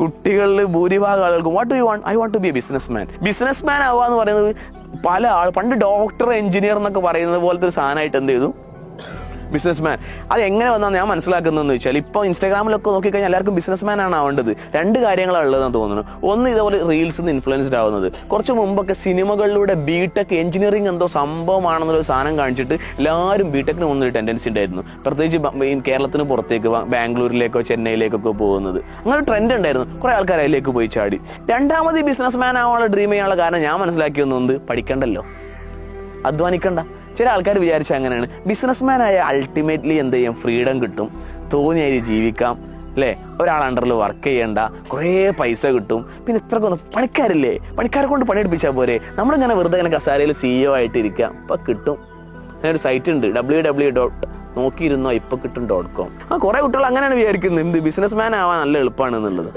കുട്ടികളിൽ ഭൂരിഭാഗം ആളുകൾക്കും what do you want? I want to be a business man ആവുക എന്ന് പറയുന്നത് പല പണ്ട് ഡോക്ടർ എഞ്ചിനീയർ എന്നൊക്കെ പറയുന്നത് പോലത്തെ ഒരു സാധനമായിട്ട് എന്ത് ചെയ്തു ബിസിനസ് മാൻ. അത് എങ്ങനെ വന്നാൽ ഞാൻ മനസ്സിലാക്കുന്നതെന്ന് വെച്ചാൽ ഇപ്പോൾ ഇൻസ്റ്റാഗ്രാമിലൊക്കെ നോക്കിക്കഴിഞ്ഞാൽ എല്ലാവർക്കും ബിസിനസ് മാൻ ആണ് ആവേണ്ടത്. രണ്ട് കാര്യങ്ങളാണ് ഉള്ളതെന്ന് തോന്നുന്നു. ഒന്ന് ഇതേപോലെ റീൽസിൽ നിന്ന് ഇൻഫ്ലുവൻസ്ഡ് ആവുന്നത്. കുറച്ച് മുമ്പൊക്കെ സിനിമകളിലൂടെ ബിടെക് എഞ്ചിനീയറിംഗ് എന്തോ സംഭവമാണെന്നൊരു സാധനം കാണിച്ചിട്ട് എല്ലാവരും ബിടെക്കിന് പോകുന്നൊരു ടെൻഡൻസി ഉണ്ടായിരുന്നു. പ്രത്യേകിച്ച് കേരളത്തിന് പുറത്തേക്ക് ബാംഗ്ലൂരിലേക്കോ ചെന്നൈയിലേക്കൊക്കെ പോകുന്നത്. അങ്ങനെ ഒരു ട്രെൻഡ് ഉണ്ടായിരുന്നു. കുറേ ആൾക്കാർ അതിലേക്ക് പോയി ചാടി. രണ്ടാമത് ഈ ബിസിനസ് മാൻ ആവാനുള്ള ഡ്രീം ചെയ്യാനുള്ള കാരണം ഞാൻ മനസ്സിലാക്കിയൊന്നും പഠിക്കണ്ടല്ലോ, അധ്വാനിക്കണ്ട. ചില ആൾക്കാർ വിചാരിച്ച അങ്ങനെയാണ്. ബിസിനസ്മാൻ ആയ അൾട്ടിമേറ്റ്ലി എന്ത് ചെയ്യും? ഫ്രീഡം കിട്ടും, തോന്നിയായി ജീവിക്കാം, അല്ലേ? ഒരാൾ അണ്ടറിൽ വർക്ക് ചെയ്യണ്ട, കുറേ പൈസ കിട്ടും, പിന്നെ ഇത്രക്കൊന്നും പണിക്കാരില്ലേ, പണിക്കാരെ കൊണ്ട് പണിയെടുപ്പിച്ചാൽ പോരെ, നമ്മളിങ്ങനെ വെറുതെ ഇങ്ങനെ കസാരയിൽ CEO ആയിട്ടിരിക്കുക. ഇപ്പം കിട്ടും. അങ്ങനെ ഒരു സൈറ്റ് ഉണ്ട്, www. നോക്കിയിരുന്നോ ഇപ്പം കിട്ടും .com. കുറേ കുട്ടികൾ അങ്ങനെയാണ് വിചാരിക്കുന്നത്, എന്ത് ബിസിനസ് മാൻ ആവാൻ നല്ല എളുപ്പമാണ് എന്നുള്ളത്.